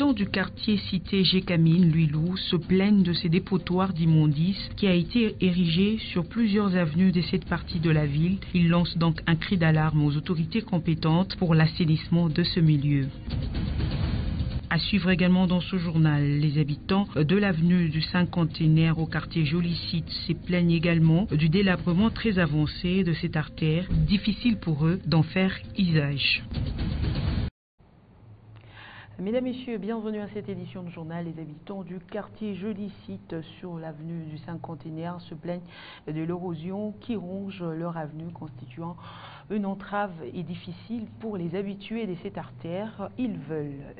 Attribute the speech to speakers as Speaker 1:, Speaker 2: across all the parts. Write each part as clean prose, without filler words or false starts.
Speaker 1: habitants du quartier cité Gécamine, Luilou, se plaignent de ces dépotoirs d'immondices qui a été érigé sur plusieurs avenues de cette partie de la ville. Ils lancent donc un cri d'alarme aux autorités compétentes pour l'assainissement de ce milieu. À suivre également dans ce journal, les habitants de l'avenue du Cinquantenaire au quartier Jolicite se plaignent également du délabrement très avancé de cette artère, difficile pour eux d'en faire usage. Mesdames, Messieurs, bienvenue à cette édition de journal. Les habitants du quartier Jolicite sur l'avenue du Cinquantenaire se plaignent de l'érosion qui ronge leur avenue, constituant une entrave et difficile pour les habitués de cette artère. Ils veulent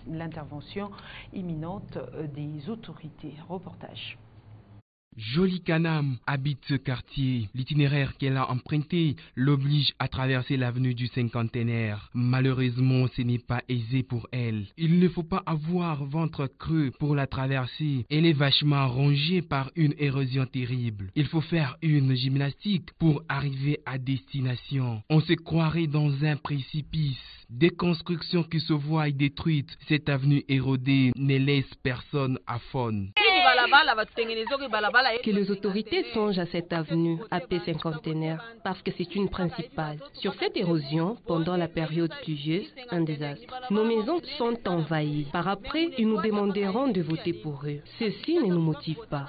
Speaker 1: l'intervention imminente des autorités. Reportage.
Speaker 2: Jolie Kanam habite ce quartier. L'itinéraire qu'elle a emprunté l'oblige à traverser l'avenue du Cinquantenaire. Malheureusement, ce n'est pas aisé pour elle. Il ne faut pas avoir ventre creux pour la traverser. Elle est vachement rongée par une érosion terrible. Il faut faire une gymnastique pour arriver à destination. On se croirait dans un précipice. Des constructions qui se voient détruites. Cette avenue érodée ne laisse personne à faune.
Speaker 3: Que les autorités songent à cette avenue AP Cinquantenaire parce que c'est une principale. Sur cette érosion, pendant la période pluvieuse, un désastre. Nos maisons sont envahies. Par après, ils nous demanderont de voter pour eux. Ceci ne nous motive pas.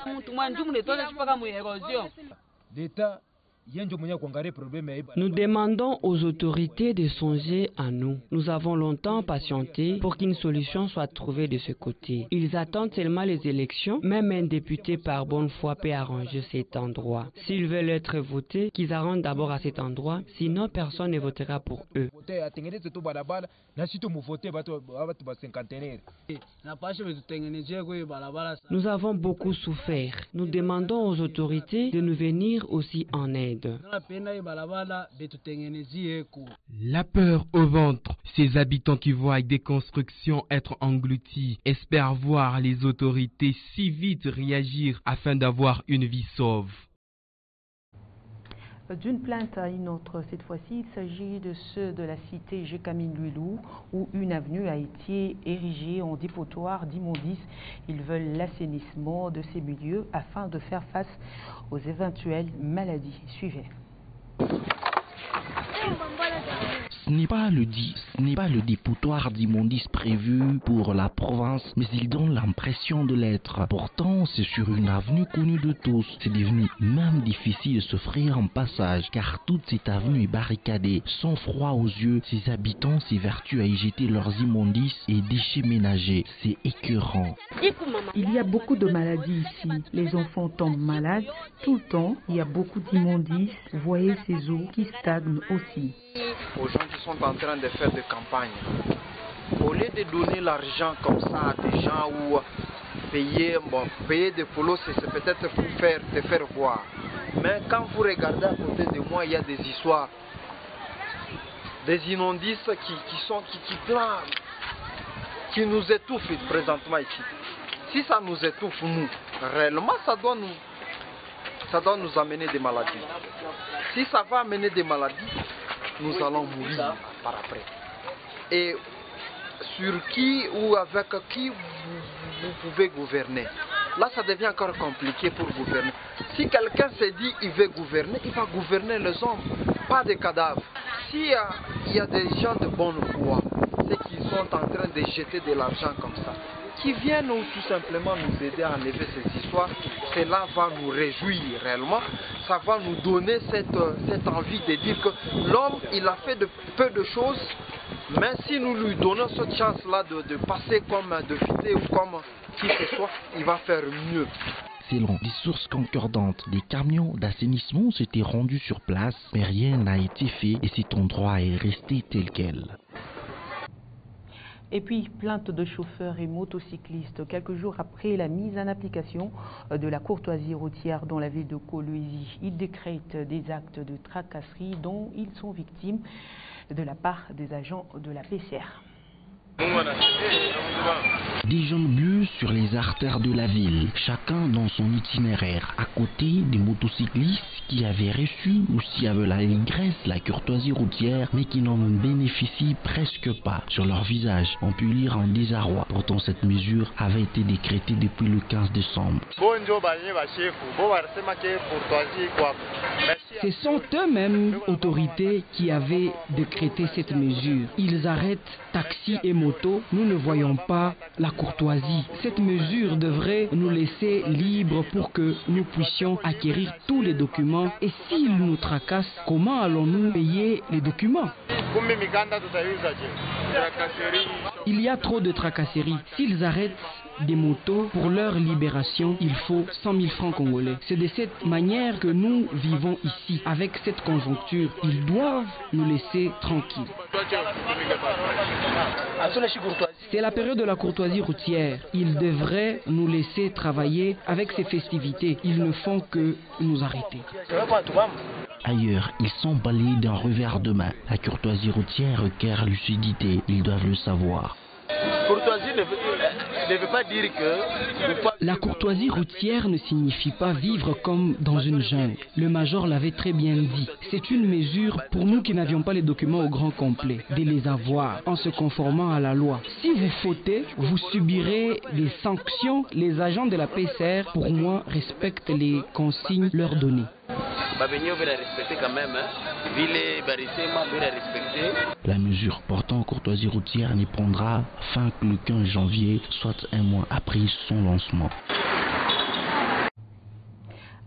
Speaker 4: Nous demandons aux autorités de songer à nous. Nous avons longtemps patienté pour qu'une solution soit trouvée de ce côté. Ils attendent seulement les élections. Même un député par bonne foi peut arranger cet endroit. S'ils veulent être votés, qu'ils arrangent d'abord à cet endroit, sinon personne ne votera pour eux. Nous avons beaucoup souffert. Nous demandons aux autorités de nous venir aussi en aide.
Speaker 2: La peur au ventre, ces habitants qui voient des constructions être englouties espèrent voir les autorités si vite réagir afin d'avoir une vie sauve.
Speaker 1: D'une plainte à une autre, cette fois-ci, il s'agit de ceux de la cité Gécamine Luilou, où une avenue a été érigée en dépotoir d'immondices. Ils veulent l'assainissement de ces milieux afin de faire face aux éventuelles maladies. Suivez.
Speaker 5: Ce n'est pas le dépotoir d'immondices prévu pour la province, mais il donne l'impression de l'être. Pourtant, c'est sur une avenue connue de tous. C'est devenu même difficile de se frayer un passage, car toute cette avenue est barricadée. Sans froid aux yeux, ses habitants s'évertuent à y jeter leurs immondices et déchets ménagers. C'est écœurant.
Speaker 1: Il y a beaucoup de maladies ici. Les enfants tombent malades tout le temps. Il y a beaucoup d'immondices. Vous voyez ces eaux qui stagnent aussi.
Speaker 6: Aux gens qui sont en train de faire des campagnes, au lieu de donner l'argent comme ça à des gens ou payer des polos, c'est peut-être pour te faire voir. Mais quand vous regardez à côté de moi, il y a des histoires, des immondices qui planent, qui nous étouffent présentement ici. Si ça nous étouffe, nous, réellement, ça doit nous amener des maladies. Si ça va amener des maladies, nous allons mourir par après. Et sur qui ou avec qui vous pouvez gouverner? Là, ça devient encore compliqué pour gouverner. Si quelqu'un se dit qu'il veut gouverner, il va gouverner les hommes, pas des cadavres. S'il y a des gens de bonne foi, ceux qui sont en train de jeter de l'argent comme ça, qui viennent ou tout simplement nous aider à enlever ces histoires, cela va nous réjouir réellement. Ça va nous donner cette envie de dire que l'homme, il a fait peu de choses, mais si nous lui donnons cette chance-là de passer comme député ou comme qui que ce soit, il va faire mieux.
Speaker 5: Selon des sources concordantes, des camions d'assainissement s'étaient rendus sur place, mais rien n'a été fait et cet endroit est resté tel quel.
Speaker 1: Et puis, plainte de chauffeurs et motocyclistes quelques jours après la mise en application de la courtoisie routière dans la ville de Kolwezi. Ils décrètent des actes de tracasserie dont ils sont victimes de la part des agents de la PCR.
Speaker 5: Des jambes bleues sur les artères de la ville, chacun dans son itinéraire, à côté des motocyclistes qui avaient reçu aussi avec l'allégresse la courtoisie routière, mais qui n'en bénéficient presque pas. Sur leur visage, on peut lire un désarroi. Pourtant, cette mesure avait été décrétée depuis le 15 décembre.
Speaker 7: Ce sont eux-mêmes, autorités, qui avaient décrété cette mesure. Ils arrêtent taxis et motos. Nous ne voyons pas la courtoisie. Cette mesure devrait nous laisser libres pour que nous puissions acquérir tous les documents. Et s'ils nous tracassent, comment allons-nous payer les documents? Il y a trop de tracasseries. S'ils arrêtent des motos pour leur libération, il faut 100 000 francs congolais. C'est de cette manière que nous vivons ici. Avec cette conjoncture, ils doivent nous laisser tranquilles. C'est la période de la courtoisie routière. Ils devraient nous laisser travailler avec ces festivités. Ils ne font que nous arrêter.
Speaker 5: Ailleurs, ils sont balayés d'un revers de main. La courtoisie routière requiert lucidité. Ils doivent le savoir.
Speaker 7: La courtoisie routière ne signifie pas vivre comme dans une jungle. Le major l'avait très bien dit. C'est une mesure pour nous qui n'avions pas les documents au grand complet, de les avoir en se conformant à la loi. Si vous fautez, vous subirez des sanctions. Les agents de la PCR, pour moi, respectent les consignes leur données.
Speaker 5: La mesure portant courtoisie routière n'y prendra fin que le 15 janvier, soit un mois après son lancement.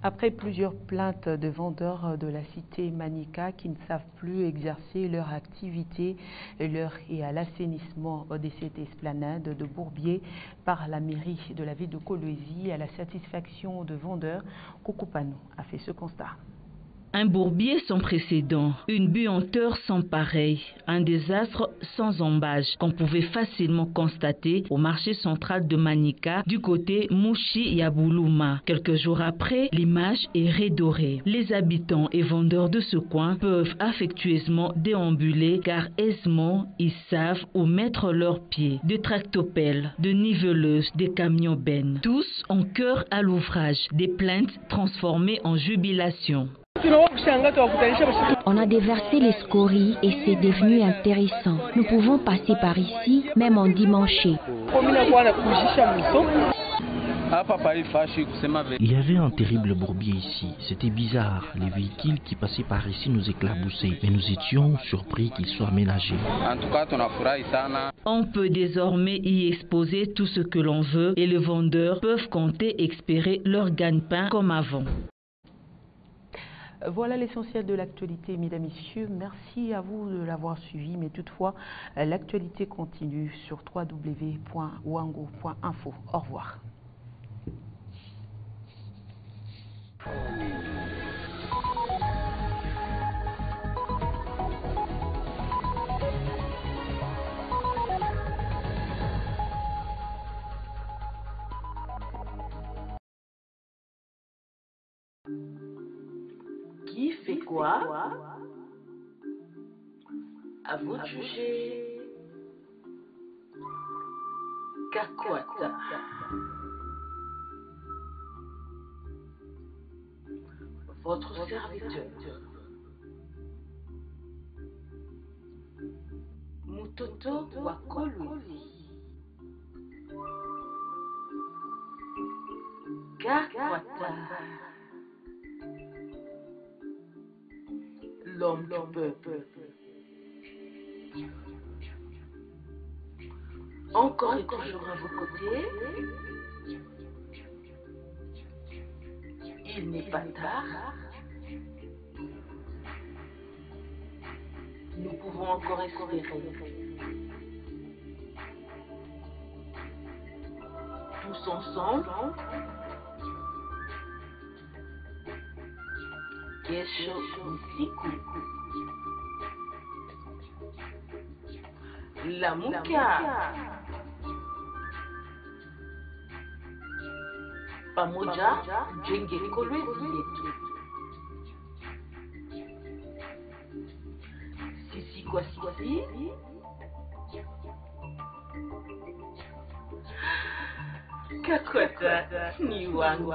Speaker 1: Après plusieurs plaintes de vendeurs de la cité Manika qui ne savent plus exercer leur activité et à l'assainissement de cette esplanade de Bourbier par la mairie de la ville de Kolwezi à la satisfaction de vendeurs, Kokopanou a fait ce constat.
Speaker 8: Un bourbier sans précédent, une buanteur sans pareil, un désastre sans embâche qu'on pouvait facilement constater au marché central de Manika du côté Mouchi-Yaboulouma. Quelques jours après, l'image est redorée. Les habitants et vendeurs de ce coin peuvent affectueusement déambuler car aisément ils savent où mettre leurs pieds. De tractopelles, de niveleuses, des camions bennes, tous ont cœur à l'ouvrage, des plaintes transformées en jubilation.
Speaker 9: On a déversé les scories et c'est devenu intéressant. Nous pouvons passer par ici, même en dimanche.
Speaker 5: Il y avait un terrible bourbier ici. C'était bizarre. Les véhicules qui passaient par ici nous éclaboussaient. Et nous étions surpris qu'ils soient aménagés.
Speaker 8: On peut désormais y exposer tout ce que l'on veut et les vendeurs peuvent compter espérer leur gagne-pain comme avant.
Speaker 1: Voilà l'essentiel de l'actualité, mesdames et messieurs. Merci à vous de l'avoir suivi, mais toutefois, l'actualité continue sur www.wango.info. Au revoir.
Speaker 10: Qui fait quoi? À vous de juger. Kakwata. Votre serviteur. Mutoto wa Kolwezi. Kakwata. L'homme du peuple. Encore et toujours à vos côtés. Il n'est pas tard. Nous pouvons encore espérer. Tous ensemble. Kesho usiku. Lamuka. Pamoja jenge Kolwezi yetu. Sisi kwa sisi. Kakota ni wangu.